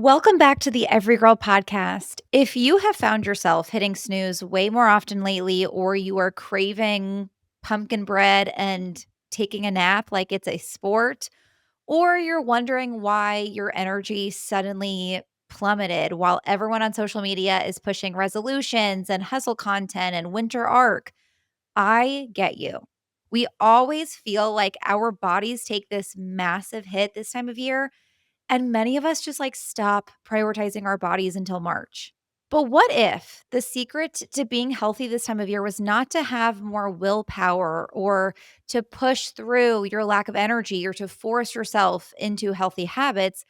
Welcome back to the Everygirl podcast. If you have found yourself hitting snooze way more often lately, or you are craving pumpkin bread and taking a nap like it's a sport, or you're wondering why your energy suddenly plummeted while everyone on social media is pushing resolutions and hustle content and winter arc, I get you. We always feel like our bodies take this massive hit this time of year, and many of us just stop prioritizing our bodies until March. But what if the secret to being healthy this time of year was not to have more willpower or to push through your lack of energy or to force yourself into healthy habits,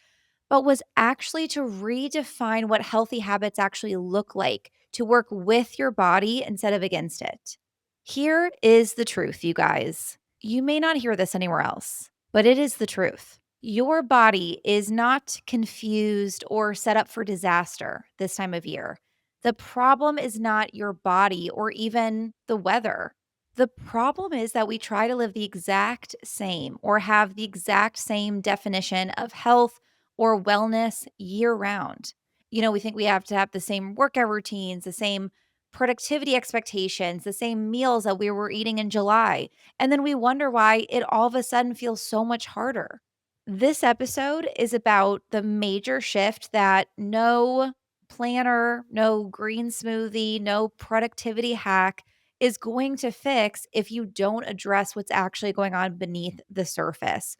but was actually to redefine what healthy habits actually look like, to work with your body instead of against it? Here is the truth, you guys. You may not hear this anywhere else, but it is the truth. Your body is not confused or set up for disaster this time of year. The problem is not your body or even the weather. The problem is that we try to live the exact same or have the exact same definition of health or wellness year round. We think we have to have the same workout routines, the same productivity expectations, the same meals that we were eating in July. And then we wonder why it all of a sudden feels so much harder. This episode is about the major shift that no planner, no green smoothie, no productivity hack is going to fix if you don't address what's actually going on beneath the surface.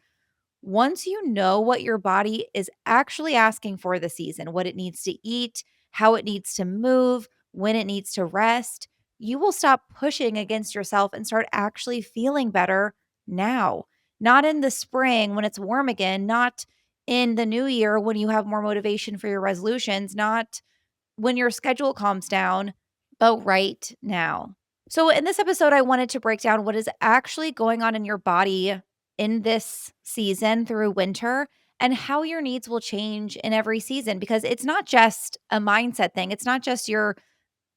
Once you know what your body is actually asking for the season, what it needs to eat, how it needs to move, when it needs to rest, you will stop pushing against yourself and start actually feeling better now. Not in the spring when it's warm again, not in the new year when you have more motivation for your resolutions, not when your schedule calms down, but right now. So, in this episode, I wanted to break down what is actually going on in your body in this season through winter and how your needs will change in every season, because it's not just a mindset thing. It's not just you're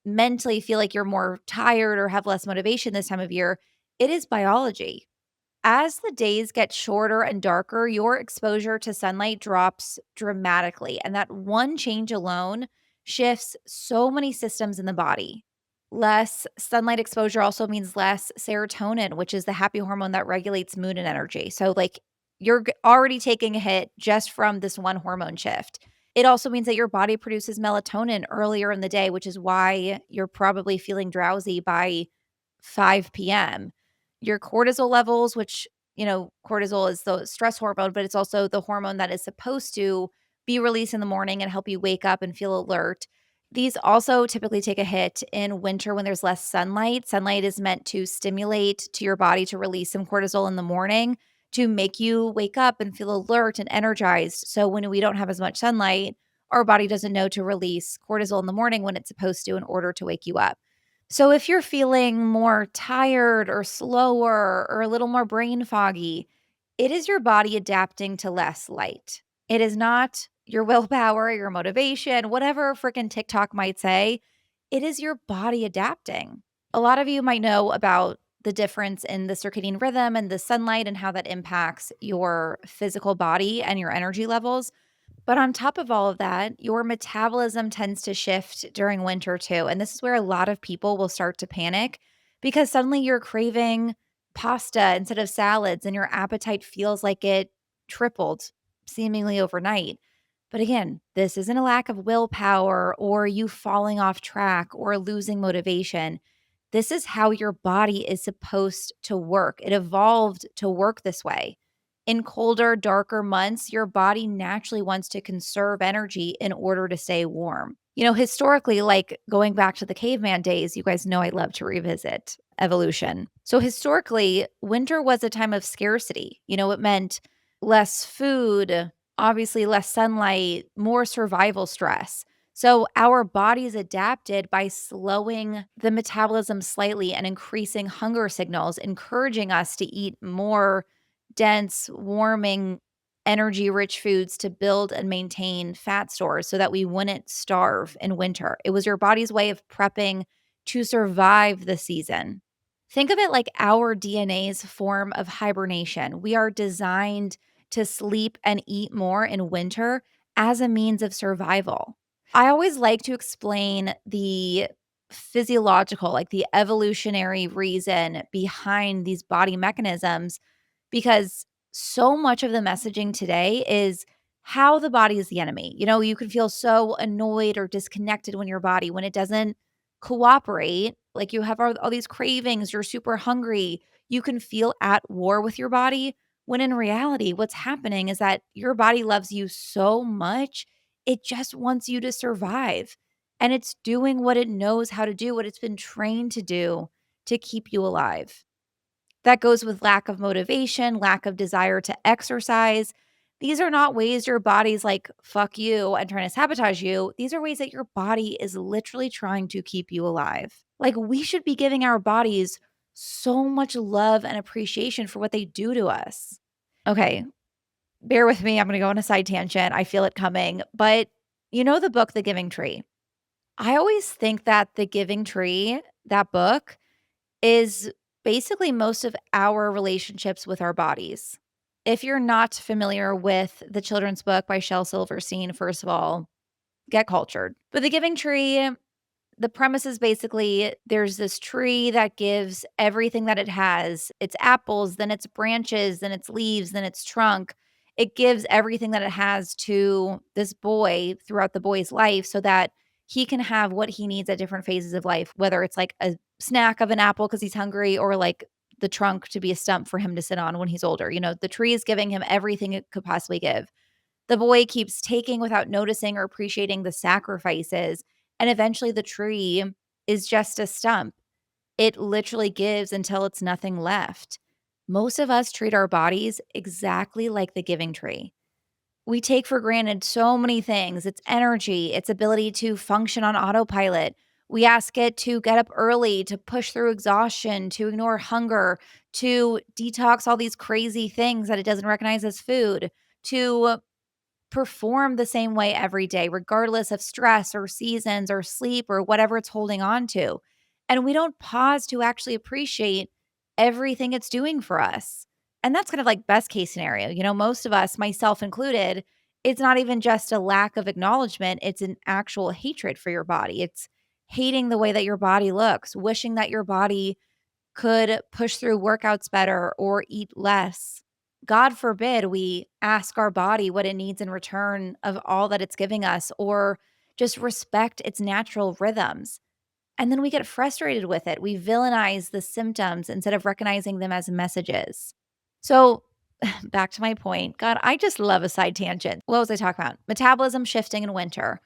mentally feel like you're more tired or have less motivation this time of year. It is biology. As the days get shorter and darker, your exposure to sunlight drops dramatically. And that one change alone shifts so many systems in the body. Less sunlight exposure also means less serotonin, which is the happy hormone that regulates mood and energy. So, you're already taking a hit just from this one hormone shift. It also means that your body produces melatonin earlier in the day, which is why you're probably feeling drowsy by 5 p.m. Your cortisol levels, which, cortisol is the stress hormone, but it's also the hormone that is supposed to be released in the morning and help you wake up and feel alert. These also typically take a hit in winter when there's less sunlight. Sunlight is meant to stimulate to your body to release some cortisol in the morning to make you wake up and feel alert and energized. So when we don't have as much sunlight, our body doesn't know to release cortisol in the morning when it's supposed to in order to wake you up. So if you're feeling more tired or slower or a little more brain foggy, it is your body adapting to less light. It is not your willpower, your motivation, whatever freaking TikTok might say. It is your body adapting. A lot of you might know about the difference in the circadian rhythm and the sunlight and how that impacts your physical body and your energy levels. But on top of all of that, your metabolism tends to shift during winter too. And this is where a lot of people will start to panic because suddenly you're craving pasta instead of salads and your appetite feels like it tripled seemingly overnight. But again, this isn't a lack of willpower or you falling off track or losing motivation. This is how your body is supposed to work. It evolved to work this way. In colder, darker months, your body naturally wants to conserve energy in order to stay warm. Historically, like going back to the caveman days, you guys know I love to revisit evolution. So, historically, winter was a time of scarcity. It meant less food, obviously, less sunlight, more survival stress. So, our bodies adapted by slowing the metabolism slightly and increasing hunger signals, encouraging us to eat more dense, warming, energy rich foods to build and maintain fat stores so that we wouldn't starve in winter. It was your body's way of prepping to survive the season. Think of it like our DNA's form of hibernation. We are designed to sleep and eat more in winter as a means of survival. I always like to explain the physiological, like the evolutionary reason behind these body mechanisms because so much of the messaging today is how the body is the enemy. You can feel so annoyed or disconnected when it doesn't cooperate. Like you have all these cravings, you're super hungry. You can feel at war with your body when in reality, what's happening is that your body loves you so much, it just wants you to survive. And it's doing what it knows how to do, what it's been trained to do to keep you alive. That goes with lack of motivation, lack of desire to exercise. These are not ways your body's like, fuck you and trying to sabotage you. These are ways that your body is literally trying to keep you alive. Like, we should be giving our bodies so much love and appreciation for what they do to us. Okay, bear with me. I'm going to go on a side tangent. I feel it coming. But the book, The Giving Tree? I always think that The Giving Tree, that book, is basically most of our relationships with our bodies. If you're not familiar with the children's book by Shel Silverstein, first of all, get cultured. But The Giving Tree, the premise is basically there's this tree that gives everything that it has. It's apples, then it's branches, then it's leaves, then it's trunk. It gives everything that it has to this boy throughout the boy's life so that he can have what he needs at different phases of life, whether it's like a snack of an apple because he's hungry or like the trunk to be a stump for him to sit on when he's older. The tree is giving him everything it could possibly give. The boy keeps taking without noticing or appreciating the sacrifices, and eventually the tree is just a stump. It literally gives until it's nothing left. Most of us treat our bodies exactly like the giving tree. We take for granted so many things, its energy, its ability to function on autopilot. We ask it to get up early, to push through exhaustion, to ignore hunger, to detox all these crazy things that it doesn't recognize as food, to perform the same way every day, regardless of stress or seasons or sleep or whatever it's holding on to. And we don't pause to actually appreciate everything it's doing for us. And that's kind of like best case scenario. Most of us, myself included, it's not even just a lack of acknowledgement, it's an actual hatred for your body. It's hating the way that your body looks, wishing that your body could push through workouts better or eat less. God forbid we ask our body what it needs in return of all that it's giving us or just respect its natural rhythms. And then we get frustrated with it. We villainize the symptoms instead of recognizing them as messages. So, back to my point. God, I just love a side tangent. What was I talking about? Metabolism shifting in winter.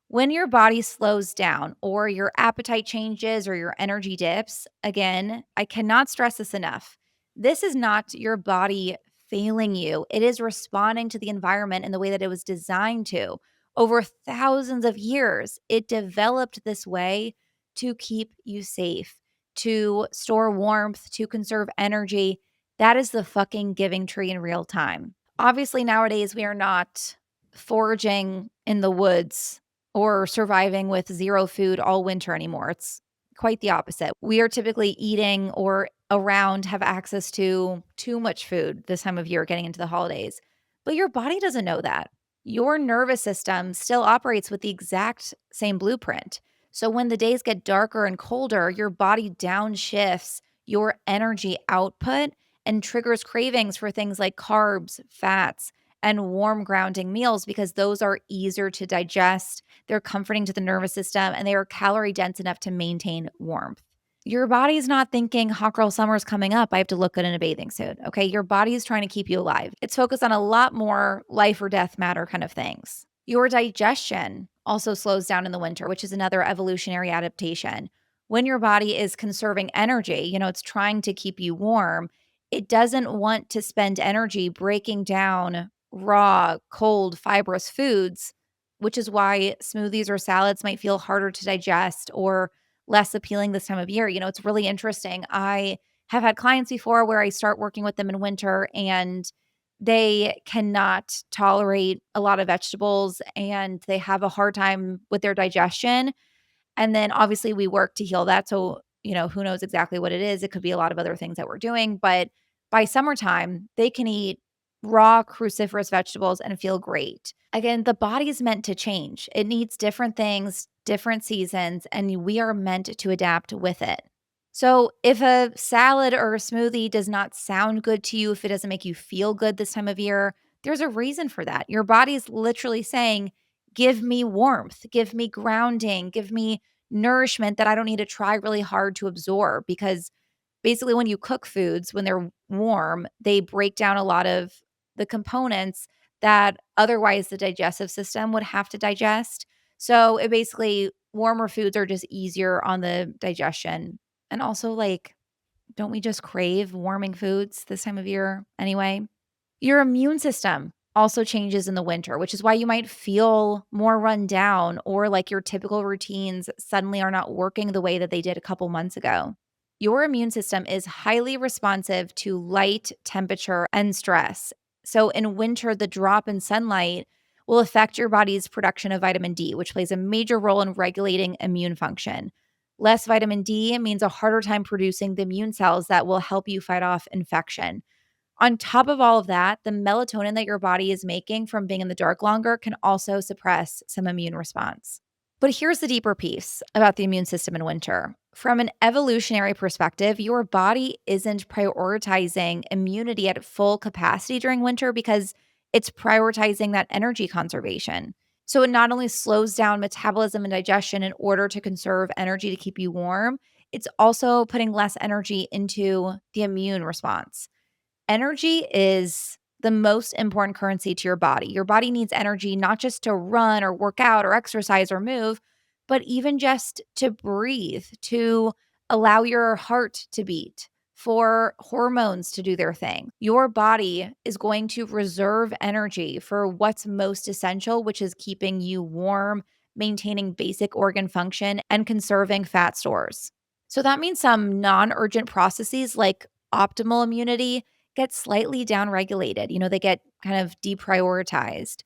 When your body slows down or your appetite changes or your energy dips, again, I cannot stress this enough. This is not your body failing you. It is responding to the environment in the way that it was designed to. Over thousands of years, it developed this way to keep you safe, to store warmth, to conserve energy. That is the fucking giving tree in real time. Obviously, nowadays, we are not foraging in the woods or surviving with zero food all winter anymore. It's quite the opposite. We are typically eating or around have access to too much food this time of year getting into the holidays. But your body doesn't know that. Your nervous system still operates with the exact same blueprint. So when the days get darker and colder, your body downshifts your energy output and triggers cravings for things like carbs, fats, and warm grounding meals because those are easier to digest, they're comforting to the nervous system, and they are calorie dense enough to maintain warmth. Your body's not thinking hot girl summer's coming up. I have to look good in a bathing suit. Okay. Your body is trying to keep you alive. It's focused on a lot more life or death matter kind of things. Your digestion also slows down in the winter, which is another evolutionary adaptation. When your body is conserving energy, it's trying to keep you warm. It doesn't want to spend energy breaking down raw, cold, fibrous foods, which is why smoothies or salads might feel harder to digest or less appealing this time of year. It's really interesting. I have had clients before where I start working with them in winter and they cannot tolerate a lot of vegetables and they have a hard time with their digestion. And then obviously we work to heal that. So, who knows exactly what it is? It could be a lot of other things that we're doing. But by summertime, they can eat raw cruciferous vegetables and feel great. Again, the body is meant to change. It needs different things, different seasons, and we are meant to adapt with it. So, if a salad or a smoothie does not sound good to you, if it doesn't make you feel good this time of year, there's a reason for that. Your body's literally saying, give me warmth, give me grounding, give me nourishment that I don't need to try really hard to absorb because basically when you cook foods when they're warm, they break down a lot of the components that otherwise the digestive system would have to digest. So it basically warmer foods are just easier on the digestion. And also like don't we just crave warming foods this time of year anyway? Your immune system also changes in the winter, which is why you might feel more run down or like your typical routines suddenly are not working the way that they did a couple months ago. Your immune system is highly responsive to light, temperature, and stress. So, in winter, the drop in sunlight will affect your body's production of vitamin D, which plays a major role in regulating immune function. Less vitamin D means a harder time producing the immune cells that will help you fight off infection. On top of all of that, the melatonin that your body is making from being in the dark longer can also suppress some immune response. But here's the deeper piece about the immune system in winter. From an evolutionary perspective, your body isn't prioritizing immunity at full capacity during winter because it's prioritizing that energy conservation. So it not only slows down metabolism and digestion in order to conserve energy to keep you warm, it's also putting less energy into the immune response. Energy is the most important currency to your body. Your body needs energy not just to run or work out or exercise or move, but even just to breathe, to allow your heart to beat, for hormones to do their thing. Your body is going to reserve energy for what's most essential, which is keeping you warm, maintaining basic organ function, and conserving fat stores. So that means some non urgent processes like optimal immunity get slightly downregulated. They get kind of deprioritized.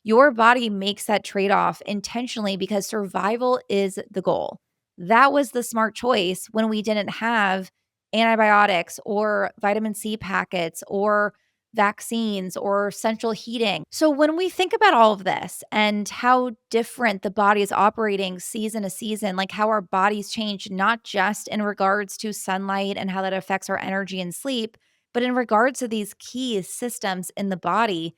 Your body makes that trade off intentionally because survival is the goal. That was the smart choice when we didn't have antibiotics or vitamin C packets or vaccines or central heating. So, when we think about all of this and how different the body is operating season to season, like how our bodies change, not just in regards to sunlight and how that affects our energy and sleep, but in regards to these key systems in the body,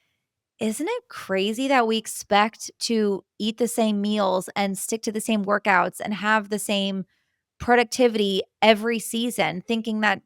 isn't it crazy that we expect to eat the same meals and stick to the same workouts and have the same productivity every season, thinking that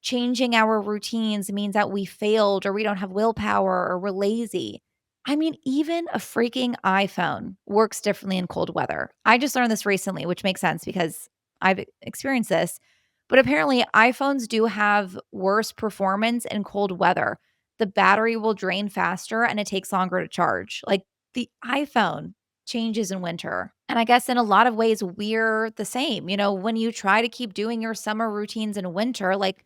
changing our routines means that we failed or we don't have willpower or we're lazy? I mean, even a freaking iPhone works differently in cold weather. I just learned this recently, which makes sense because I've experienced this. But apparently, iPhones do have worse performance in cold weather. The battery will drain faster and it takes longer to charge. Like the iPhone changes in winter. And I guess in a lot of ways, we're the same. When you try to keep doing your summer routines in winter, like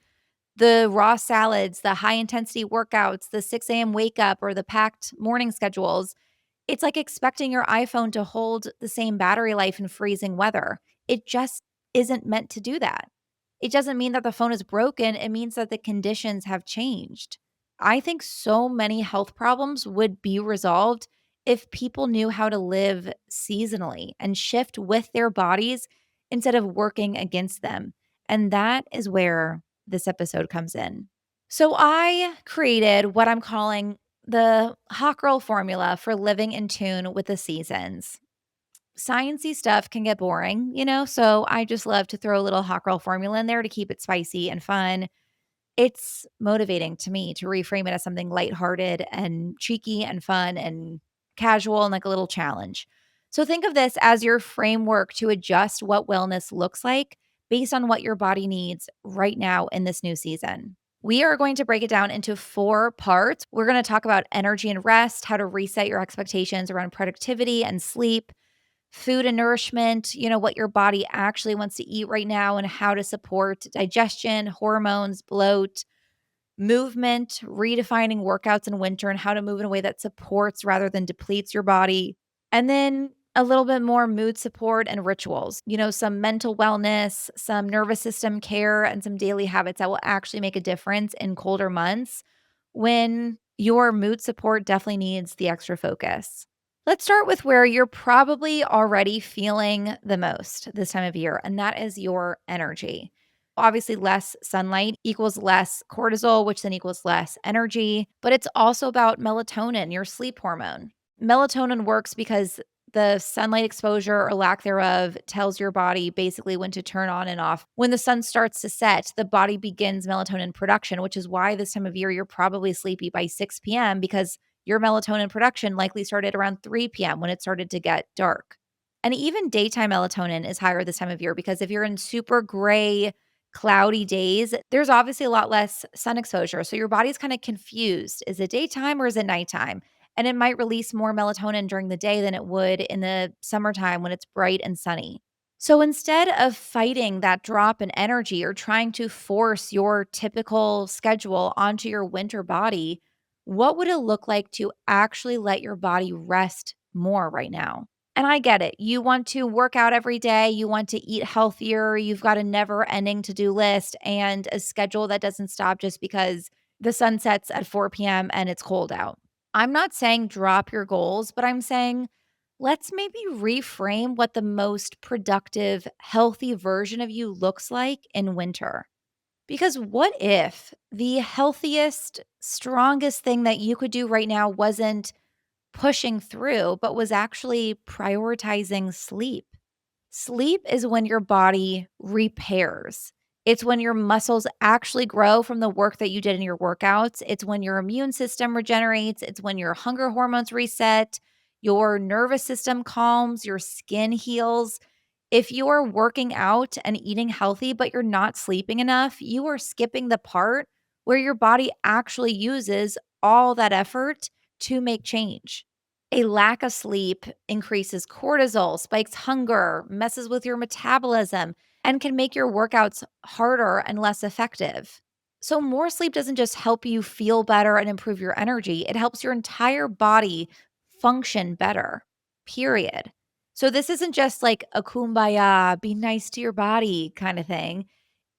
the raw salads, the high intensity workouts, the 6 a.m. wake up, or the packed morning schedules, it's like expecting your iPhone to hold the same battery life in freezing weather. It just isn't meant to do that. It doesn't mean that the phone is broken, it means that the conditions have changed. I think so many health problems would be resolved if people knew how to live seasonally and shift with their bodies instead of working against them. And that is where this episode comes in. So I created what I'm calling the hot girl formula for living in tune with the seasons. Sciencey stuff can get boring, so I just love to throw a little hot girl formula in there to keep it spicy and fun. It's motivating to me to reframe it as something lighthearted and cheeky and fun and casual and like a little challenge. So think of this as your framework to adjust what wellness looks like based on what your body needs right now in this new season. We are going to break it down into 4 parts. We're going to talk about energy and rest, how to reset your expectations around productivity and sleep, food and nourishment, what your body actually wants to eat right now and how to support digestion, hormones, bloat, movement, redefining workouts in winter and how to move in a way that supports rather than depletes your body. And then a little bit more mood support and rituals, some mental wellness, some nervous system care, and some daily habits that will actually make a difference in colder months when your mood support definitely needs the extra focus. Let's start with where you're probably already feeling the most this time of year, and that is your energy. Obviously, less sunlight equals less cortisol, which then equals less energy, but it's also about melatonin, your sleep hormone. Melatonin works because the sunlight exposure or lack thereof tells your body basically when to turn on and off. When the sun starts to set, the body begins melatonin production, which is why this time of year you're probably sleepy by 6 p.m. because your melatonin production likely started around 3 p.m. when it started to get dark. And even daytime melatonin is higher this time of year because if you're in super gray, cloudy days, there's obviously a lot less sun exposure. So your body's kind of confused. Is it daytime or is it nighttime? And it might release more melatonin during the day than it would in the summertime when it's bright and sunny. So instead of fighting that drop in energy or trying to force your typical schedule onto your winter body, what would it look like to actually let your body rest more right now? And I get it. You want to work out every day, you want to eat healthier, you've got a never ending to do list and a schedule that doesn't stop just because the sun sets at 4 p.m. and it's cold out. I'm not saying drop your goals, but I'm saying let's maybe reframe what the most productive, healthy version of you looks like in winter. Because what if the healthiest, strongest thing that you could do right now wasn't pushing through, but was actually prioritizing sleep? Sleep is when your body repairs. It's when your muscles actually grow from the work that you did in your workouts. It's when your immune system regenerates. It's when your hunger hormones reset, your nervous system calms, your skin heals. If you are working out and eating healthy, but you're not sleeping enough, you are skipping the part where your body actually uses all that effort to make change. A lack of sleep increases cortisol, spikes hunger, messes with your metabolism, and can make your workouts harder and less effective. So, more sleep doesn't just help you feel better and improve your energy, it helps your entire body function better, period. So, this isn't just like a kumbaya, be nice to your body kind of thing.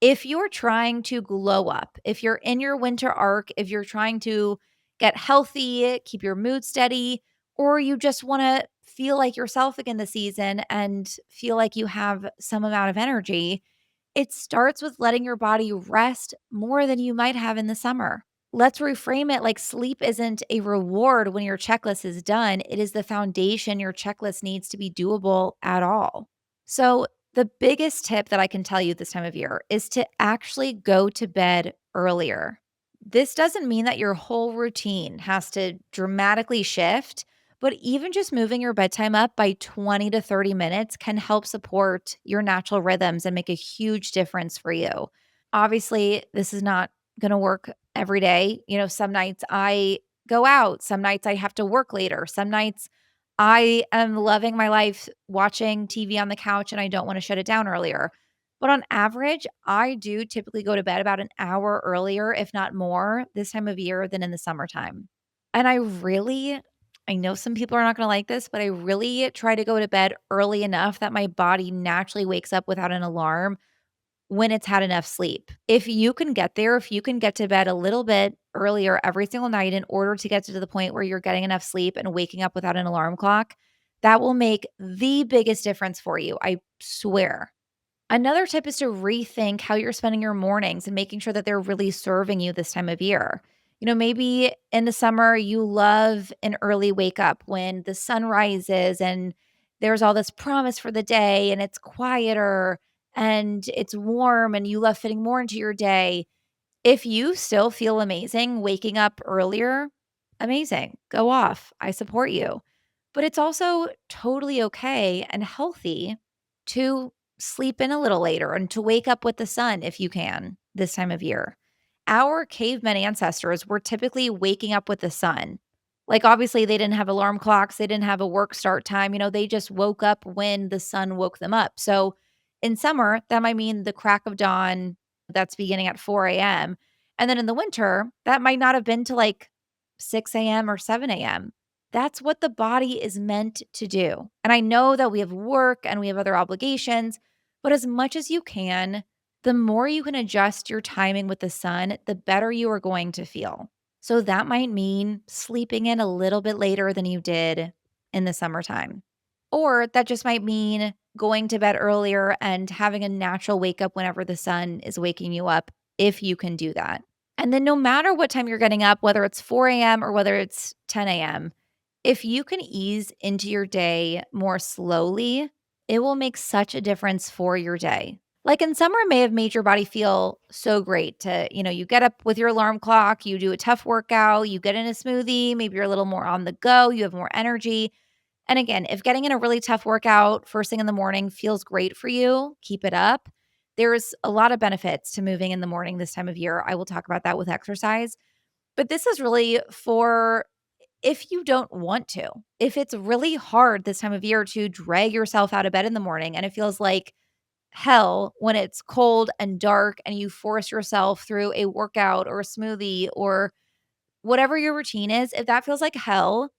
If you're trying to glow up, if you're in your winter arc, if you're trying to get healthy, keep your mood steady, or you just want to feel like yourself again this season and feel like you have some amount of energy, it starts with letting your body rest more than you might have in the summer. Let's reframe it like sleep isn't a reward when your checklist is done. It is the foundation your checklist needs to be doable at all. So, the biggest tip that I can tell you this time of year is to actually go to bed earlier. This doesn't mean that your whole routine has to dramatically shift, but even just moving your bedtime up by 20 to 30 minutes can help support your natural rhythms and make a huge difference for you. Obviously, this is not going to work every day. Some nights I go out, some nights I have to work later, some nights I am loving my life watching TV on the couch and I don't want to shut it down earlier. But on average, I do typically go to bed about an hour earlier, if not more, this time of year than in the summertime. And I know some people are not going to like this, but I really try to go to bed early enough that my body naturally wakes up without an alarm when it's had enough sleep. If you can get there, if you can get to bed a little bit earlier every single night in order to get to the point where you're getting enough sleep and waking up without an alarm clock, that will make the biggest difference for you. I swear. Another tip is to rethink how you're spending your mornings and making sure that they're really serving you this time of year. Maybe in the summer, you love an early wake up when the sun rises and there's all this promise for the day and it's quieter and it's warm and you love fitting more into your day. If you still feel amazing waking up earlier, amazing. Go off. I support you. But it's also totally okay and healthy to sleep in a little later and to wake up with the sun if you can this time of year. Our cavemen ancestors were typically waking up with the sun. Like, obviously, they didn't have alarm clocks, they didn't have a work start time. They just woke up when the sun woke them up. So, in summer, that might mean the crack of dawn that's beginning at 4 a.m. And then in the winter, that might not have been to like 6 a.m. or 7 a.m. That's what the body is meant to do. And I know that we have work and we have other obligations, but as much as you can, the more you can adjust your timing with the sun, the better you are going to feel. So that might mean sleeping in a little bit later than you did in the summertime. Or that just might mean going to bed earlier and having a natural wake up whenever the sun is waking you up, if you can do that. And then no matter what time you're getting up, whether it's 4 a.m. or whether it's 10 a.m., if you can ease into your day more slowly, it will make such a difference for your day. Like in summer, it may have made your body feel so great to, you get up with your alarm clock, you do a tough workout, you get in a smoothie, maybe you're a little more on the go, you have more energy. And again, if getting in a really tough workout first thing in the morning feels great for you, keep it up. There's a lot of benefits to moving in the morning this time of year. I will talk about that with exercise. But this is really for if you don't want to. If it's really hard this time of year to drag yourself out of bed in the morning and it feels like hell when it's cold and dark and you force yourself through a workout or a smoothie or whatever your routine is, if that feels like hell,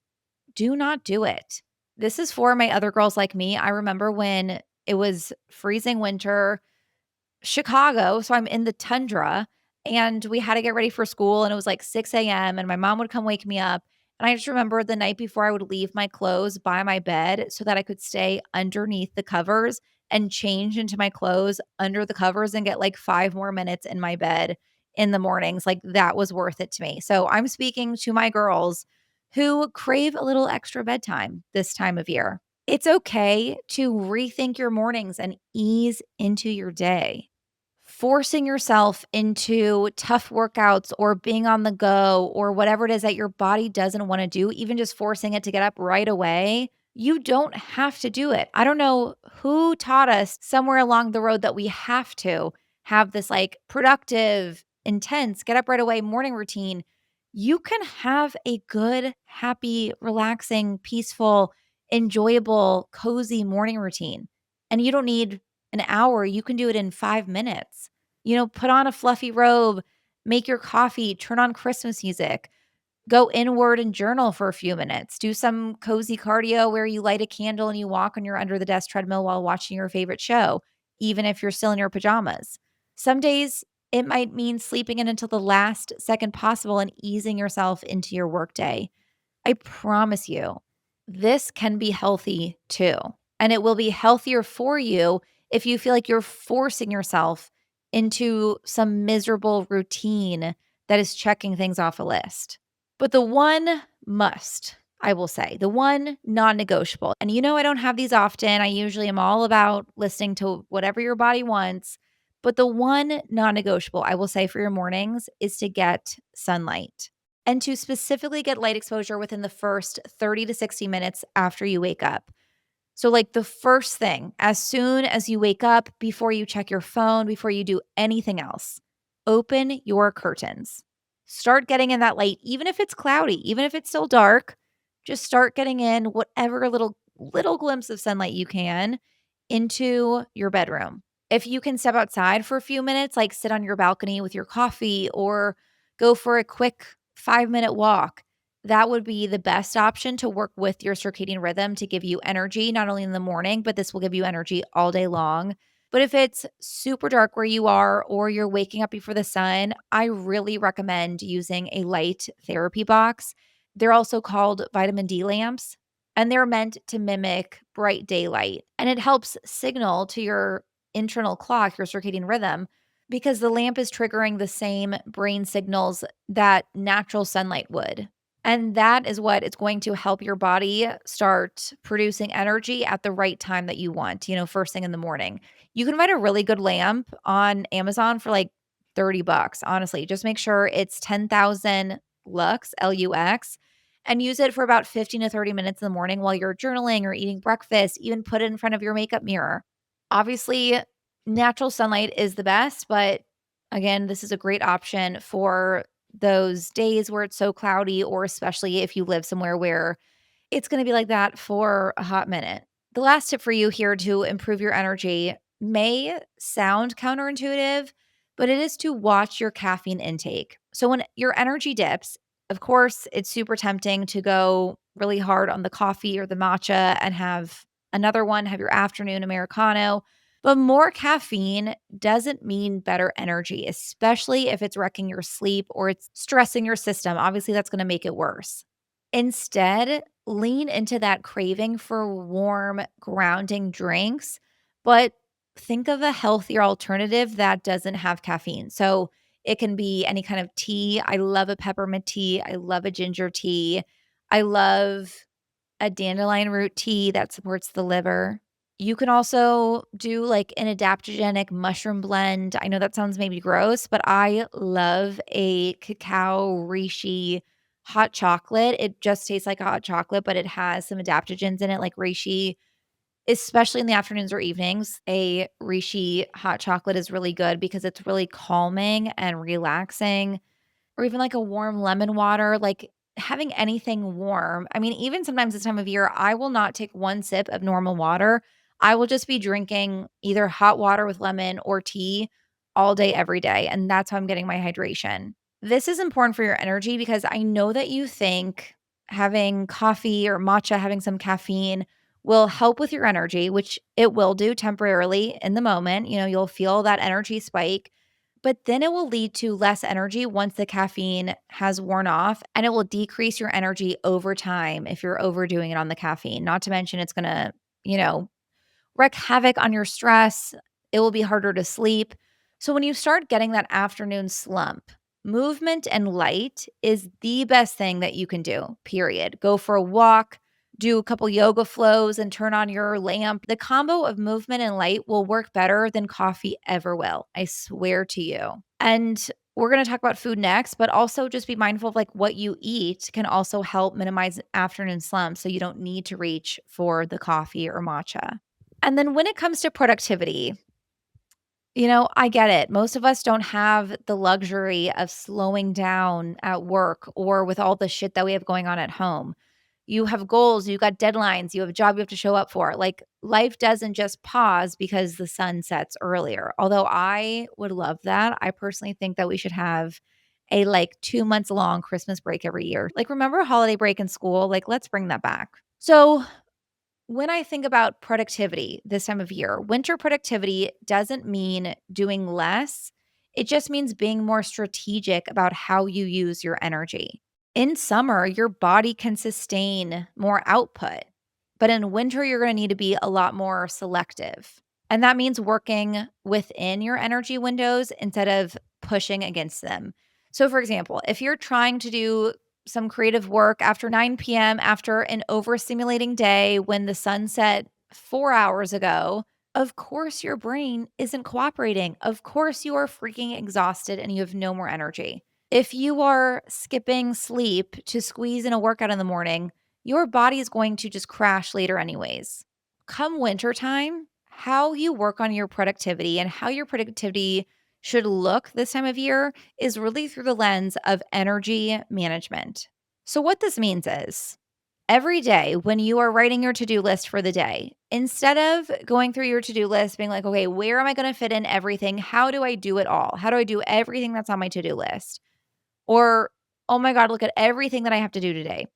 do not do it. This is for my other girls like me. I remember when it was freezing winter, Chicago, so I'm in the tundra, and we had to get ready for school, and it was like 6 a.m., and my mom would come wake me up, and I just remember the night before I would leave my clothes by my bed so that I could stay underneath the covers and change into my clothes under the covers and get like 5 more minutes in my bed in the mornings, like, that was worth it to me. So I'm speaking to my girls who crave a little extra bedtime this time of year. It's okay to rethink your mornings and ease into your day. Forcing yourself into tough workouts or being on the go or whatever it is that your body doesn't want to do, even just forcing it to get up right away, you don't have to do it. I don't know who taught us somewhere along the road that we have to have this like productive, intense, get up right away morning routine. You can have a good, happy, relaxing, peaceful, enjoyable, cozy morning routine. And you don't need an hour, you can do it in 5 minutes. Put on a fluffy robe, make your coffee, turn on Christmas music, go inward and journal for a few minutes, do some cozy cardio where you light a candle and you walk on your under the desk treadmill while watching your favorite show, even if you're still in your pajamas. Some days it might mean sleeping in until the last second possible and easing yourself into your workday. I promise you, this can be healthy too. And it will be healthier for you if you feel like you're forcing yourself into some miserable routine that is checking things off a list. But the one must, I will say, the one non negotiable, and I don't have these often. I usually am all about listening to whatever your body wants. But the one non negotiable I will say for your mornings is to get sunlight and to specifically get light exposure within the first 30 to 60 minutes after you wake up. So, like the first thing, as soon as you wake up, before you check your phone, before you do anything else, open your curtains. Start getting in that light, even if it's cloudy, even if it's still dark, just start getting in whatever little glimpse of sunlight you can into your bedroom. If you can step outside for a few minutes, like sit on your balcony with your coffee or go for a quick 5-minute walk, that would be the best option to work with your circadian rhythm to give you energy, not only in the morning, but this will give you energy all day long. But if it's super dark where you are or you're waking up before the sun, I really recommend using a light therapy box. They're also called vitamin D lamps, and they're meant to mimic bright daylight. And it helps signal to your internal clock, your circadian rhythm, because the lamp is triggering the same brain signals that natural sunlight would. And that is what it's going to help your body start producing energy at the right time that you want, first thing in the morning. You can find a really good lamp on Amazon for like 30 bucks, honestly. Just make sure it's 10,000 lux, Lux, and use it for about 15 to 30 minutes in the morning while you're journaling or eating breakfast. Even put it in front of your makeup mirror. Obviously, natural sunlight is the best, but again, this is a great option for those days where it's so cloudy, or especially if you live somewhere where it's going to be like that for a hot minute. The last tip for you here to improve your energy may sound counterintuitive, but it is to watch your caffeine intake. So when your energy dips, of course, it's super tempting to go really hard on the coffee or the matcha and have another one, have your afternoon Americano. But more caffeine doesn't mean better energy, especially if it's wrecking your sleep or it's stressing your system. Obviously, that's going to make it worse. Instead, lean into that craving for warm, grounding drinks, but think of a healthier alternative that doesn't have caffeine. So it can be any kind of tea. I love a peppermint tea. I love a ginger tea. I love a dandelion root tea that supports the liver. You can also do like an adaptogenic mushroom blend. I know that sounds maybe gross, but I love a cacao reishi hot chocolate. It just tastes like a hot chocolate, but it has some adaptogens in it, like reishi, especially in the afternoons or evenings. A reishi hot chocolate is really good because it's really calming and relaxing, or even like a warm lemon water, like having anything warm. I mean, even sometimes this time of year, I will not take one sip of normal water. I will just be drinking either hot water with lemon or tea all day, every day. And that's how I'm getting my hydration. This is important for your energy because I know that you think having coffee or matcha, having some caffeine will help with your energy, which it will do temporarily in the moment. You'll feel that energy spike, but then it will lead to less energy once the caffeine has worn off, and it will decrease your energy over time if you're overdoing it on the caffeine. Not to mention it's going to, you know, wreak havoc on your stress. It will be harder to sleep. So when you start getting that afternoon slump, movement and light is the best thing that you can do, period. Go for a walk, do a couple yoga flows, and turn on your lamp. The combo of movement and light will work better than coffee ever will. I swear to you. And we're going to talk about food next, but also just be mindful of like what you eat can also help minimize afternoon slump so you don't need to reach for the coffee or matcha. And then when it comes to productivity, I get it. Most of us don't have the luxury of slowing down at work or with all the shit that we have going on at home. You have goals, you got deadlines, you have a job you have to show up for. Like life doesn't just pause because the sun sets earlier. Although I would love that. I personally think that we should have a like 2 months long Christmas break every year. Like remember holiday break in school? Like let's bring that back. So when I think about productivity this time of year, winter productivity doesn't mean doing less. It just means being more strategic about how you use your energy. In summer, your body can sustain more output, but in winter, you're going to need to be a lot more selective. And that means working within your energy windows instead of pushing against them. So, for example, if you're trying to do some creative work after 9 p.m., after an overstimulating day when the sun set 4 hours ago, of course your brain isn't cooperating. Of course you are freaking exhausted and you have no more energy. If you are skipping sleep to squeeze in a workout in the morning, your body is going to just crash later, anyways. Come wintertime, how you work on your productivity and how your productivity should look this time of year is really through the lens of energy management. So, what this means is every day when you are writing your to do list for the day, instead of going through your to do list, being like, okay, where am I going to fit in everything? How do I do it all? How do I do everything that's on my to do list? Or, oh my God, look at everything that I have to do today.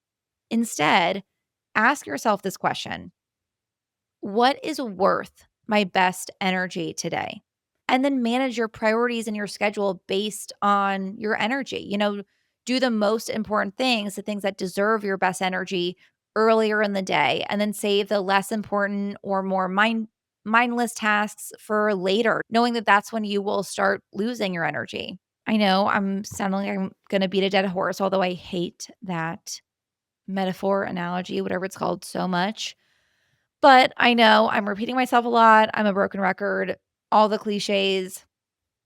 Instead, ask yourself this question: what is worth my best energy today? And then manage your priorities and your schedule based on your energy. Do the most important things, the things that deserve your best energy earlier in the day, and then save the less important or more mindless tasks for later, knowing that that's when you will start losing your energy. I know I'm sounding like I'm going to beat a dead horse, although I hate that metaphor, analogy, whatever it's called, so much. But I know I'm repeating myself a lot. I'm a broken record, all the cliches.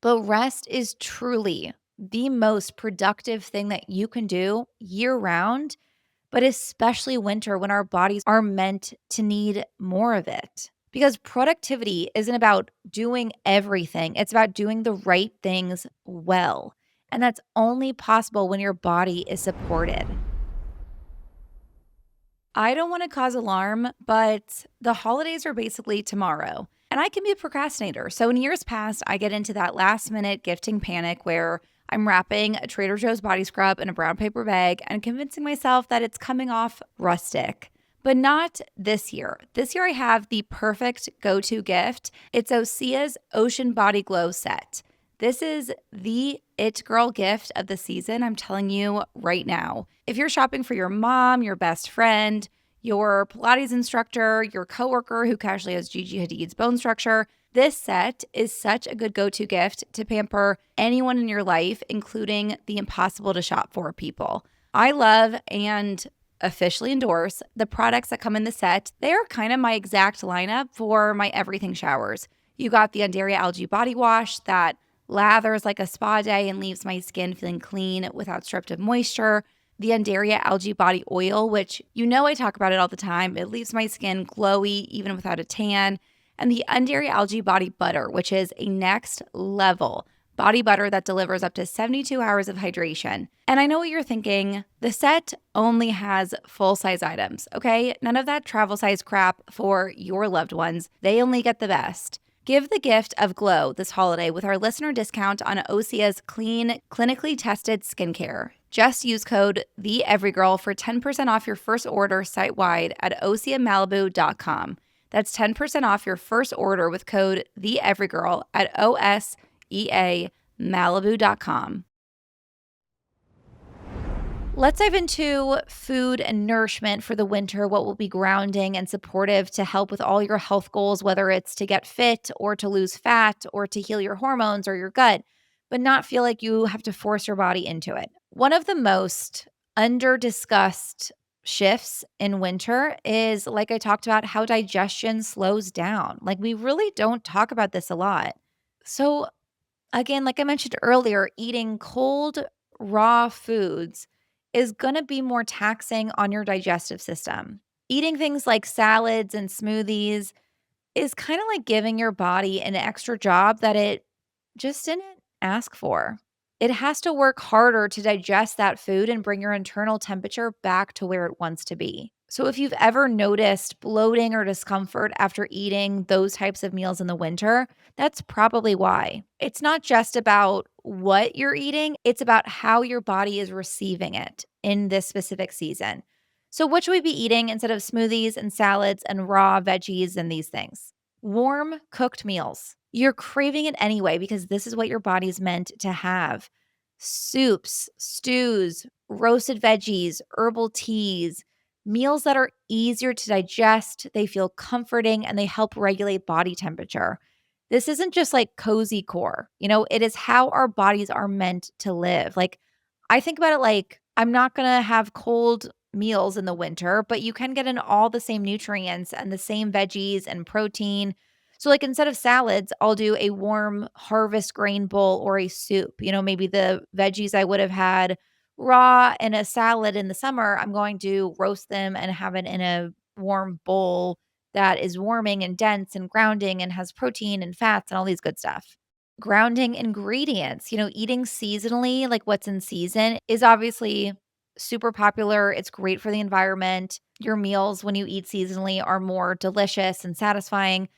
But rest is truly the most productive thing that you can do year round, but especially winter when our bodies are meant to need more of it. Because productivity isn't about doing everything, it's about doing the right things well. And that's only possible when your body is supported. I don't want to cause alarm, but the holidays are basically tomorrow. And I can be a procrastinator. So in years past, I get into that last minute gifting panic where I'm wrapping a Trader Joe's body scrub in a brown paper bag and convincing myself that it's coming off rustic. But not this year. This year, I have the perfect go to gift. It's OSEA's Ocean Body Glow set. This is the it girl gift of the season, I'm telling you right now. If you're shopping for your mom, your best friend, your Pilates instructor, your coworker who casually has Gigi Hadid's bone structure, this set is such a good go to gift to pamper anyone in your life, including the impossible to shop for people. I love and officially endorse the products that come in the set. They are kind of my exact lineup for my everything showers. You got the Undaria Algae Body Wash that lathers like a spa day and leaves my skin feeling clean without stripped of moisture. The Undaria Algae Body Oil, which you know I talk about it all the time. It leaves my skin glowy even without a tan. And the Undaria Algae Body Butter, which is a next level body butter that delivers up to 72 hours of hydration. And I know what you're thinking. The set only has full-size items, okay? None of that travel size crap for your loved ones. They only get the best. Give the gift of glow this holiday with our listener discount on OSEA's clean, clinically tested skincare. Just use code TheEverygirl for 10% off your first order site-wide at OSEAMalibu.com. That's 10% off your first order with code TheEverygirl at OSEAMalibu.com. Let's dive into food and nourishment for the winter, what will be grounding and supportive to help with all your health goals, whether it's to get fit or to lose fat or to heal your hormones or your gut, but not feel like you have to force your body into it. One of the most under-discussed shifts in winter is, like I talked about, how digestion slows down. Like, we really don't talk about this a lot. So again, like I mentioned earlier, eating cold, raw foods is going to be more taxing on your digestive system. Eating things like salads and smoothies is kind of like giving your body an extra job that it just didn't ask for. It has to work harder to digest that food and bring your internal temperature back to where it wants to be. So, if you've ever noticed bloating or discomfort after eating those types of meals in the winter, that's probably why. It's not just about what you're eating, it's about how your body is receiving it in this specific season. So, what should we be eating instead of smoothies and salads and raw veggies and these things? Warm, cooked meals. You're craving it anyway because this is what your body's meant to have. Soups, stews, roasted veggies, herbal teas, meals that are easier to digest, they feel comforting, and they help regulate body temperature. This isn't just like cozy core, it is how our bodies are meant to live. Like, I think about it like I'm not going to have cold meals in the winter, but you can get in all the same nutrients and the same veggies and protein. So, like, instead of salads, I'll do a warm harvest grain bowl or a soup. Maybe the veggies I would have had raw in a salad in the summer, I'm going to roast them and have it in a warm bowl that is warming and dense and grounding and has protein and fats and all these good stuff. Grounding ingredients, eating seasonally, like what's in season, is obviously super popular. It's great for the environment. Your meals, when you eat seasonally, are more delicious and satisfying,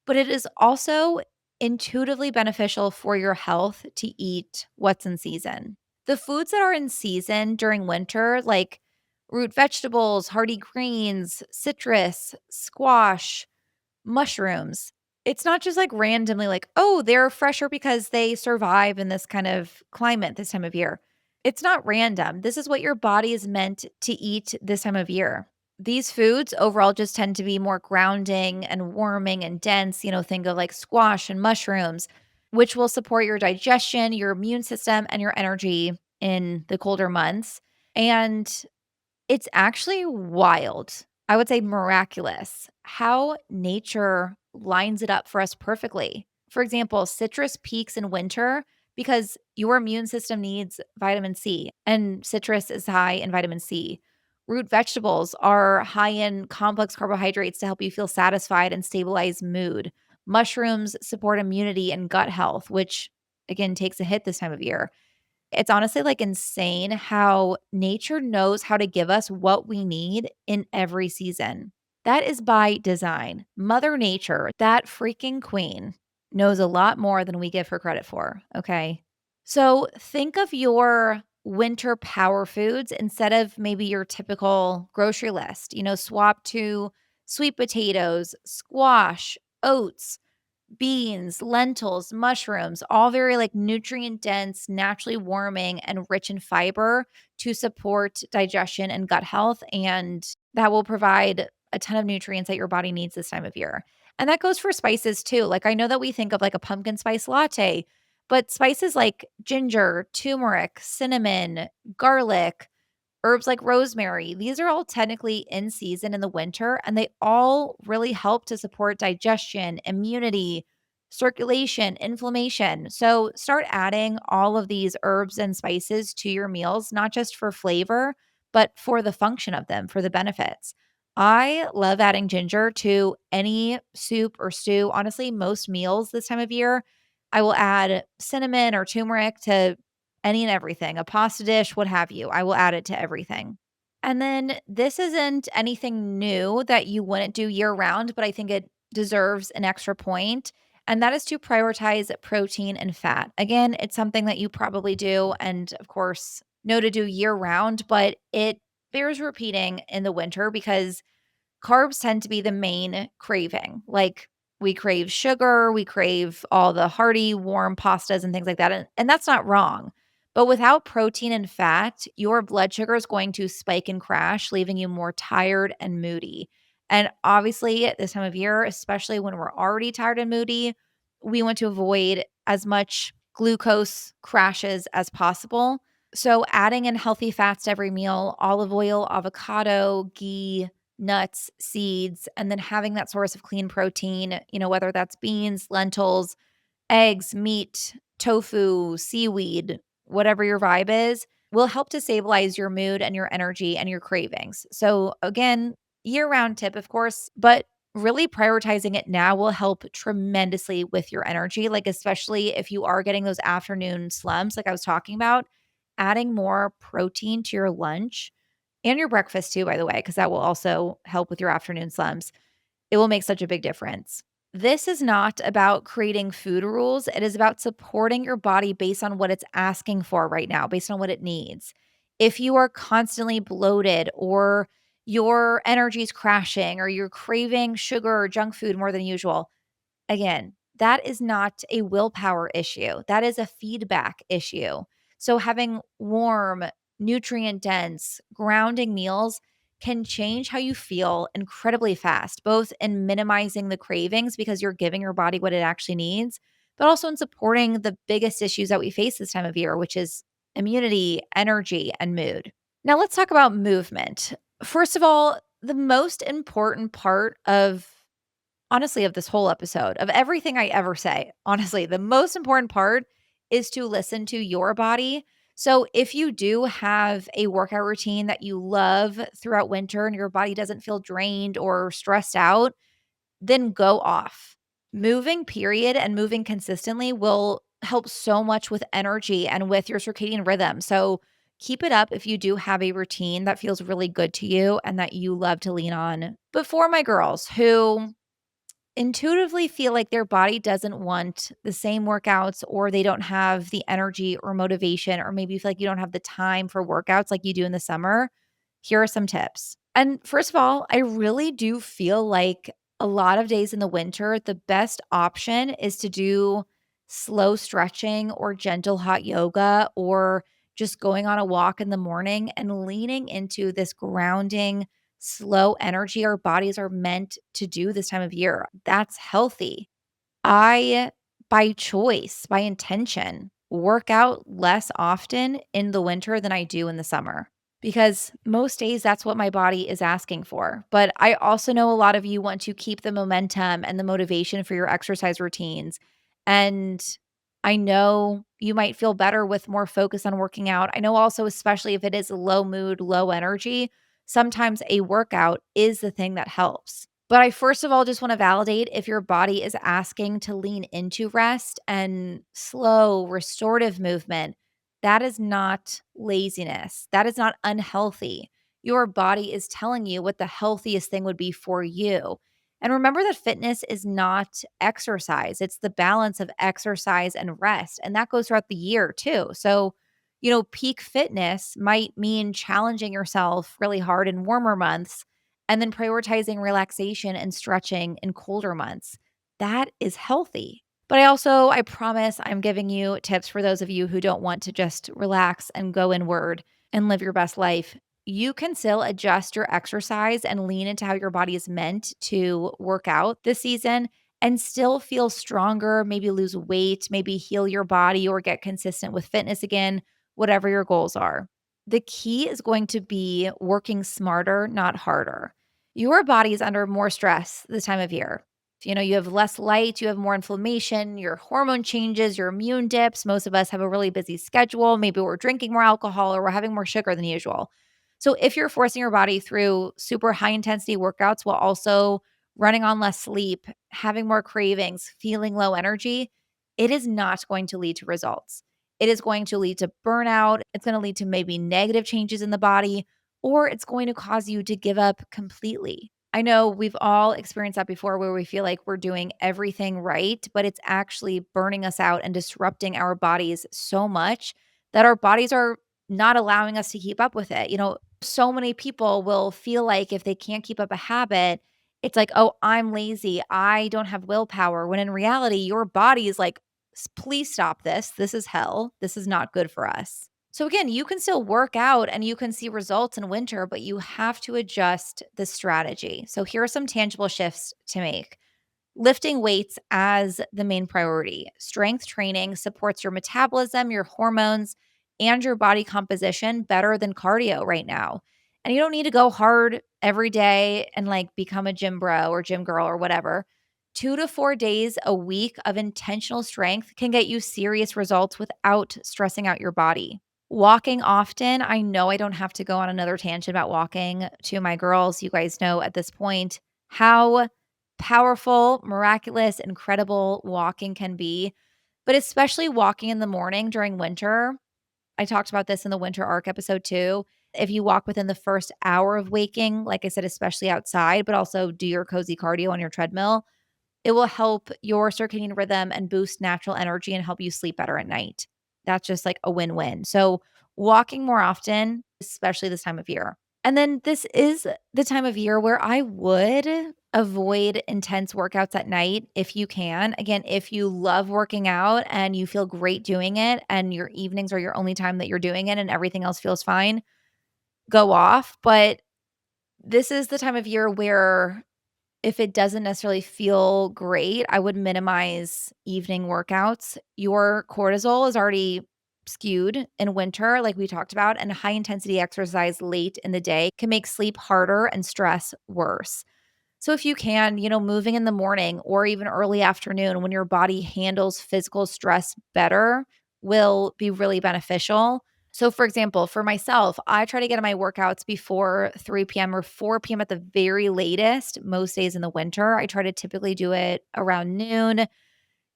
but it is also intuitively beneficial for your health to eat what's in season. The foods that are in season during winter, like root vegetables, hardy greens, citrus, squash, mushrooms, it's not just like randomly like, oh, they're fresher because they survive in this kind of climate this time of year. It's not random. This is what your body is meant to eat this time of year. These foods overall just tend to be more grounding and warming and dense. Think of like squash and mushrooms, which will support your digestion, your immune system, and your energy in the colder months. And it's actually wild. I would say miraculous how nature lines it up for us perfectly. For example, citrus peaks in winter because your immune system needs vitamin C, and citrus is high in vitamin C. Root vegetables are high in complex carbohydrates to help you feel satisfied and stabilize mood. Mushrooms support immunity and gut health, which again takes a hit this time of year. It's honestly like insane how nature knows how to give us what we need in every season. That is by design. Mother Nature, that freaking queen, knows a lot more than we give her credit for. Okay. So think of your winter power foods instead of maybe your typical grocery list. Swap to sweet potatoes, squash, oats, beans, lentils, mushrooms, all very like nutrient dense, naturally warming, and rich in fiber to support digestion and gut health. And that will provide a ton of nutrients that your body needs this time of year. And that goes for spices too. Like I know that we think of like a pumpkin spice latte, but spices like ginger, turmeric, cinnamon, garlic, herbs like rosemary, these are all technically in season in the winter, and they all really help to support digestion, immunity, circulation, inflammation. So start adding all of these herbs and spices to your meals, not just for flavor, but for the function of them, for the benefits. I love adding ginger to any soup or stew. Honestly, most meals this time of year, I will add cinnamon or turmeric to any and everything, a pasta dish, what have you. I will add it to everything. And then this isn't anything new that you wouldn't do year round, but I think it deserves an extra point, and that is to prioritize protein and fat. Again, it's something that you probably do and of course know to do year round, but it bears repeating in the winter because carbs tend to be the main craving. Like we crave sugar, we crave all the hearty, warm pastas and things like that. And that's not wrong. But without protein and fat, your blood sugar is going to spike and crash, leaving you more tired and moody. And obviously, at this time of year, especially when we're already tired and moody, we want to avoid as much glucose crashes as possible. So, adding in healthy fats to every meal, olive oil, avocado, ghee, nuts, seeds, and then having that source of clean protein, whether that's beans, lentils, eggs, meat, tofu, seaweed, whatever your vibe is, will help to stabilize your mood and your energy and your cravings. So, again, year round tip, of course, but really prioritizing it now will help tremendously with your energy. Like, especially if you are getting those afternoon slumps, like I was talking about, adding more protein to your lunch and your breakfast too, by the way, because that will also help with your afternoon slumps. It will make such a big difference. This is not about creating food rules. It is about supporting your body based on what it's asking for right now, based on what it needs. If you are constantly bloated or your energy is crashing or you're craving sugar or junk food more than usual, again, that is not a willpower issue. That is a feedback issue. So, having warm, nutrient dense, grounding meals can change how you feel incredibly fast, both in minimizing the cravings because you're giving your body what it actually needs, but also in supporting the biggest issues that we face this time of year, which is immunity, energy, and mood. Now, let's talk about movement. First of all, the most important part of honestly, of this whole episode, of everything I ever say, honestly, the most important part is to listen to your body. So, if you do have a workout routine that you love throughout winter and your body doesn't feel drained or stressed out, then go off. Moving, period, and moving consistently will help so much with energy and with your circadian rhythm. So, keep it up if you do have a routine that feels really good to you and that you love to lean on. But for my girls who intuitively feel like their body doesn't want the same workouts or they don't have the energy or motivation, or maybe you feel like you don't have the time for workouts like you do in the summer, here are some tips. And first of all, I really do feel like a lot of days in the winter, the best option is to do slow stretching or gentle hot yoga or just going on a walk in the morning and leaning into this grounding slow energy our bodies are meant to do this time of year. That's healthy. I, by choice, by intention, work out less often in the winter than I do in the summer because most days that's what my body is asking for. But I also know a lot of you want to keep the momentum and the motivation for your exercise routines. And I know you might feel better with more focus on working out. I know also, especially if it is low mood, low energy, sometimes a workout is the thing that helps. But I first of all just want to validate if your body is asking to lean into rest and slow, restorative movement. That is not laziness. That is not unhealthy. Your body is telling you what the healthiest thing would be for you. And remember that fitness is not exercise, it's the balance of exercise and rest. And that goes throughout the year too. So Peak fitness might mean challenging yourself really hard in warmer months and then prioritizing relaxation and stretching in colder months. That is healthy. But I promise I'm giving you tips for those of you who don't want to just relax and go inward and live your best life. You can still adjust your exercise and lean into how your body is meant to work out this season and still feel stronger, maybe lose weight, maybe heal your body or get consistent with fitness again, whatever your goals are. The key is going to be working smarter, not harder. Your body is under more stress this time of year. You have less light, you have more inflammation, your hormone changes, your immune dips. Most of us have a really busy schedule. Maybe we're drinking more alcohol or we're having more sugar than usual. So, if you're forcing your body through super high intensity workouts while also running on less sleep, having more cravings, feeling low energy, it is not going to lead to results. It is going to lead to burnout. It's going to lead to maybe negative changes in the body, or it's going to cause you to give up completely. I know we've all experienced that before where we feel like we're doing everything right, but it's actually burning us out and disrupting our bodies so much that our bodies are not allowing us to keep up with it. So many people will feel like if they can't keep up a habit, it's like, oh, I'm lazy. I don't have willpower. When in reality, your body is like, Please stop this. This is hell. This is not good for us." So again, you can still work out and you can see results in winter, but you have to adjust the strategy. So here are some tangible shifts to make. Lifting weights as the main priority. Strength training supports your metabolism, your hormones, and your body composition better than cardio right now. And you don't need to go hard every day and like become a gym bro or gym girl or whatever. 2 to 4 days a week of intentional strength can get you serious results without stressing out your body. Walking often. I know I don't have to go on another tangent about walking to my girls. You guys know at this point how powerful, miraculous, incredible walking can be, but especially walking in the morning during winter. I talked about this in the winter arc episode too. If you walk within the first hour of waking, like I said, especially outside, but also do your cozy cardio on your treadmill, it will help your circadian rhythm and boost natural energy and help you sleep better at night. That's just like a win win. So, walking more often, especially this time of year. And then this is the time of year where I would avoid intense workouts at night if you can. Again, if you love working out and you feel great doing it, and your evenings are your only time that you're doing it and everything else feels fine, go off. But this is the time of year where if it doesn't necessarily feel great, I would minimize evening workouts. Your cortisol is already skewed in winter, like we talked about, and high intensity exercise late in the day can make sleep harder and stress worse. So, if you can, moving in the morning or even early afternoon when your body handles physical stress better will be really beneficial. So, for example, for myself, I try to get in my workouts before 3 p.m. or 4 p.m. at the very latest, most days in the winter. I try to typically do it around noon.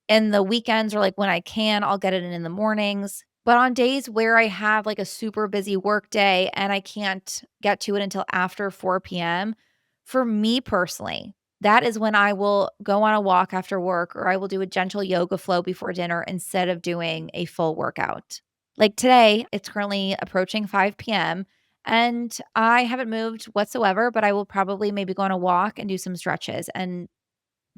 In the weekends or like when I can, I'll get it in the mornings. But on days where I have like a super busy work day and I can't get to it until after 4 p.m., for me personally, that is when I will go on a walk after work or I will do a gentle yoga flow before dinner instead of doing a full workout. Like today, it's currently approaching 5 p.m. and I haven't moved whatsoever, but I will probably maybe go on a walk and do some stretches. And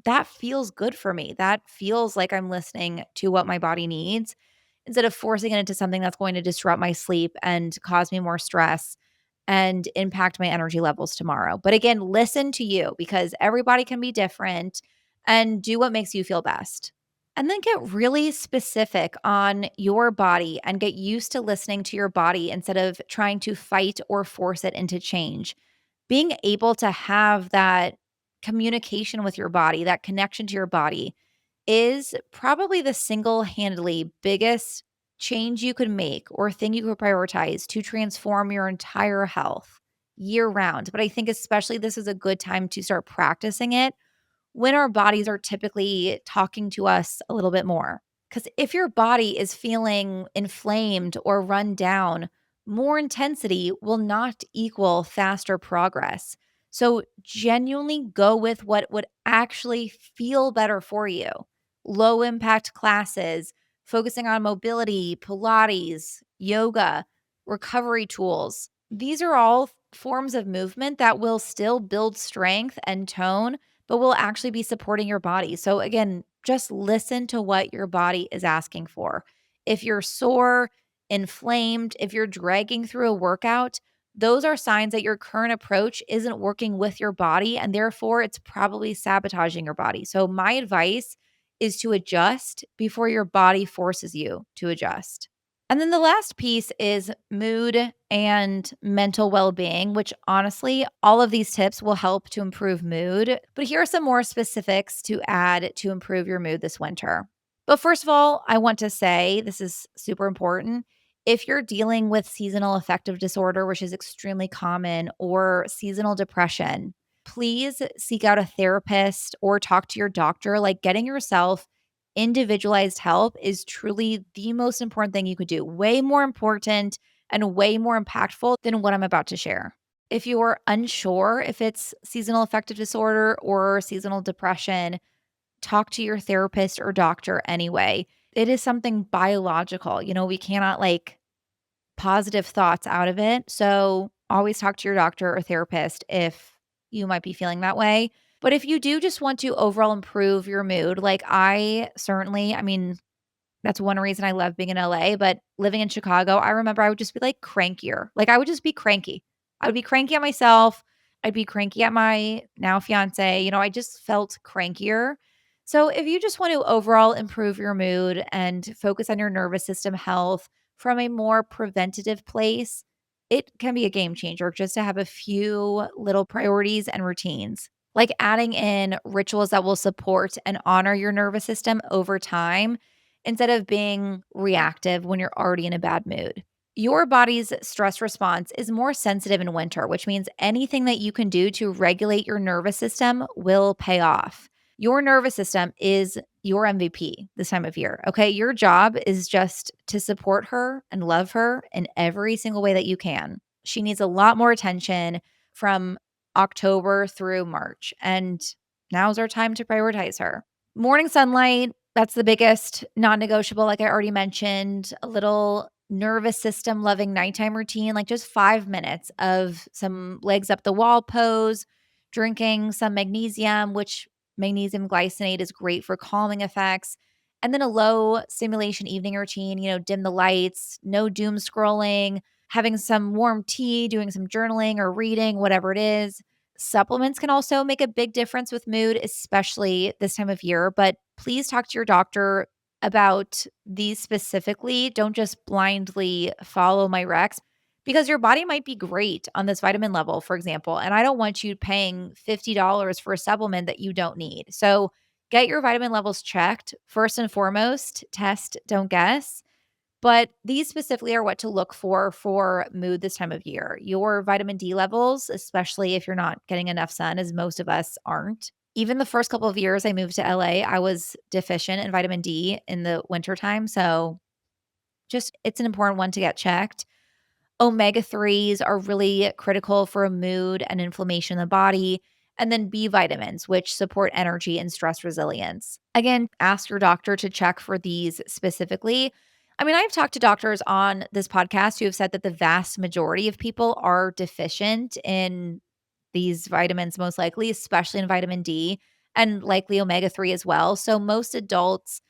that feels good for me. That feels like I'm listening to what my body needs instead of forcing it into something that's going to disrupt my sleep and cause me more stress and impact my energy levels tomorrow. But again, listen to you because everybody can be different and do what makes you feel best. And then get really specific on your body and get used to listening to your body instead of trying to fight or force it into change. Being able to have that communication with your body, that connection to your body is probably the single-handedly biggest change you could make or thing you could prioritize to transform your entire health year round. But I think especially this is a good time to start practicing it when our bodies are typically talking to us a little bit more. Because if your body is feeling inflamed or run down, more intensity will not equal faster progress. So, genuinely go with what would actually feel better for you. Low impact classes, focusing on mobility, Pilates, yoga, recovery tools. These are all forms of movement that will still build strength and tone, but will actually be supporting your body. So, again, just listen to what your body is asking for. If you're sore, inflamed, if you're dragging through a workout, those are signs that your current approach isn't working with your body, and therefore it's probably sabotaging your body. So, my advice is to adjust before your body forces you to adjust. And then the last piece is mood and mental well being, which honestly, all of these tips will help to improve mood. But here are some more specifics to add to improve your mood this winter. But first of all, I want to say this is super important. If you're dealing with seasonal affective disorder, which is extremely common, or seasonal depression, please seek out a therapist or talk to your doctor. Like getting yourself individualized help is truly the most important thing you could do, way more important and way more impactful than what I'm about to share. If you're unsure if it's seasonal affective disorder or seasonal depression, talk to your therapist or doctor anyway. It is something biological. We cannot positive thoughts out of it. So always talk to your doctor or therapist if you might be feeling that way. But if you do just want to overall improve your mood, like I mean, that's one reason I love being in LA, but living in Chicago, I remember I would just be crankier. I would just be cranky. I would be cranky at myself. I'd be cranky at my now fiance. I just felt crankier. So if you just want to overall improve your mood and focus on your nervous system health from a more preventative place, it can be a game changer just to have a few little priorities and routines. Like adding in rituals that will support and honor your nervous system over time instead of being reactive when you're already in a bad mood. Your body's stress response is more sensitive in winter, which means anything that you can do to regulate your nervous system will pay off. Your nervous system is your MVP this time of year. Okay. Your job is just to support her and love her in every single way that you can. She needs a lot more attention from October through March. And now's our time to prioritize her. Morning sunlight, that's the biggest non-negotiable, like I already mentioned. A little nervous system loving nighttime routine, like just 5 minutes of some legs up the wall pose, drinking some magnesium, which magnesium glycinate is great for calming effects. And then a low stimulation evening routine, dim the lights, no doom scrolling, having some warm tea, doing some journaling or reading, whatever it is. Supplements can also make a big difference with mood, especially this time of year, but please talk to your doctor about these specifically. Don't just blindly follow my recs because your body might be great on this vitamin level, for example, and I don't want you paying $50 for a supplement that you don't need. So get your vitamin levels checked first and foremost. Test, don't guess. But these specifically are what to look for mood this time of year. Your vitamin D levels, especially if you're not getting enough sun, as most of us aren't. Even the first couple of years I moved to LA, I was deficient in vitamin D in the wintertime. So just it's an important one to get checked. Omega 3s are really critical for mood and inflammation in the body. And then B vitamins, which support energy and stress resilience. Again, ask your doctor to check for these specifically. I mean, I've talked to doctors on this podcast who have said that the vast majority of people are deficient in these vitamins, most likely, especially in vitamin D and likely omega 3 as well. So most adults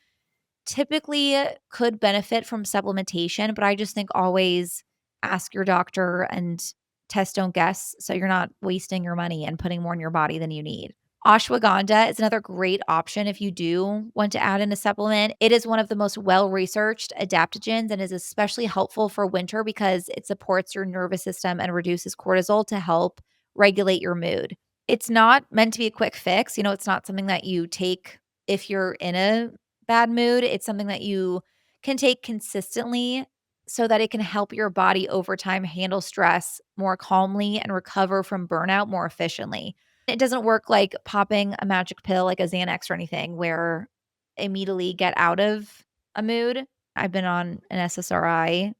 typically could benefit from supplementation, but I just think always ask your doctor and test, don't guess. So you're not wasting your money and putting more in your body than you need. Ashwagandha is another great option if you do want to add in a supplement. It is one of the most well-researched adaptogens and is especially helpful for winter because it supports your nervous system and reduces cortisol to help regulate your mood. It's not meant to be a quick fix. It's not something that you take if you're in a bad mood. It's something that you can take consistently so that it can help your body over time handle stress more calmly and recover from burnout more efficiently. It doesn't work like popping a magic pill like a Xanax or anything where immediately get out of a mood. I've been on an SSRI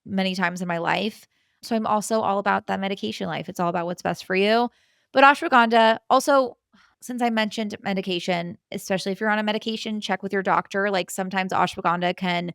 many times in my life. So I'm also all about that medication life. It's all about what's best for you. But ashwagandha also, since I mentioned medication, especially if you're on a medication, check with your doctor. Like sometimes ashwagandha can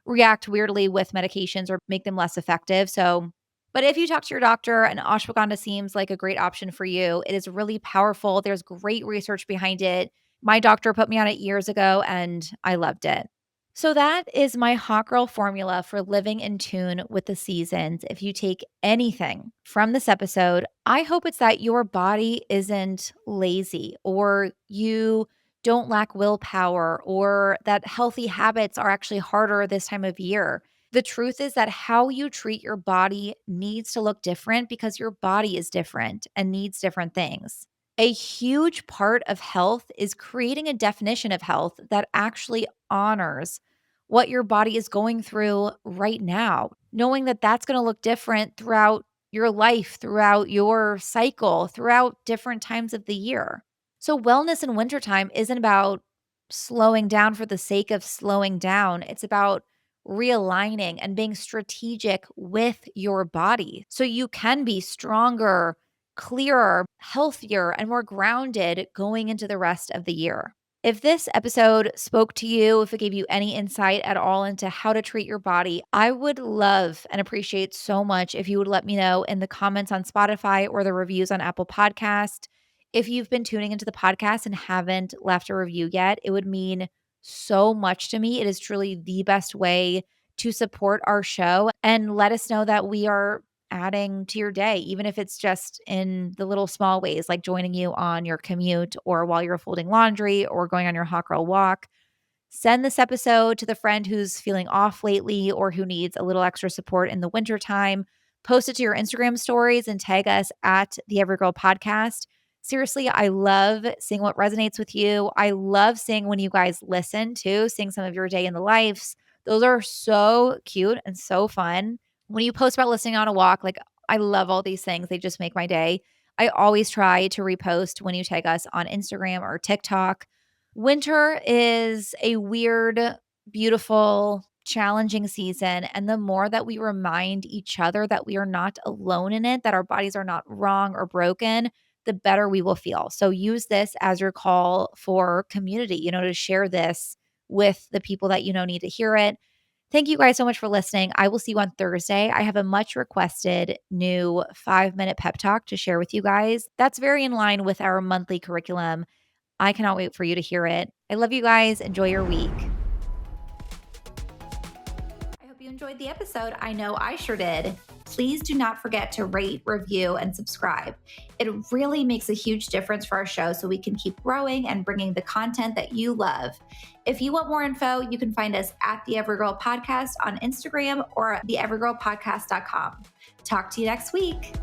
react weirdly with medications or make them less effective. So, but if you talk to your doctor and ashwagandha seems like a great option for you, it is really powerful. There's great research behind it. My doctor put me on it years ago and I loved it. So that is my hot girl formula for living in tune with the seasons. If you take anything from this episode, I hope it's that your body isn't lazy or you don't lack willpower or that healthy habits are actually harder this time of year. The truth is that how you treat your body needs to look different because your body is different and needs different things. A huge part of health is creating a definition of health that actually honors what your body is going through right now, knowing that that's going to look different throughout your life, throughout your cycle, throughout different times of the year. So, wellness in wintertime isn't about slowing down for the sake of slowing down. It's about realigning and being strategic with your body so you can be stronger, clearer, healthier, and more grounded going into the rest of the year. If this episode spoke to you, if it gave you any insight at all into how to treat your body, I would love and appreciate so much if you would let me know in the comments on Spotify or the reviews on Apple Podcast. If you've been tuning into the podcast and haven't left a review yet, it would mean so much to me. It is truly the best way to support our show and let us know that we are adding to your day, even if it's just in the little small ways, like joining you on your commute or while you're folding laundry or going on your hot girl walk. Send this episode to the friend who's feeling off lately or who needs a little extra support in the wintertime. Post it to your Instagram stories and tag us at the Everygirl podcast. Seriously, I love seeing what resonates with you. I love seeing when you guys listen too, seeing some of your day in the lives. Those are so cute and so fun. When you post about listening on a walk, like I love all these things. They just make my day. I always try to repost when you tag us on Instagram or TikTok. Winter is a weird, beautiful, challenging season. And the more that we remind each other that we are not alone in it, that our bodies are not wrong or broken, the better we will feel. So use this as your call for community, to share this with the people that need to hear it. Thank you guys so much for listening. I will see you on Thursday. I have a much requested new 5-minute pep talk to share with you guys. That's very in line with our monthly curriculum. I cannot wait for you to hear it. I love you guys. Enjoy your week. I hope you enjoyed the episode. I know I sure did. Please do not forget to rate, review, and subscribe. It really makes a huge difference for our show so we can keep growing and bringing the content that you love. If you want more info, you can find us at the Everygirl Podcast on Instagram or at theeverygirlpodcast.com. Talk to you next week.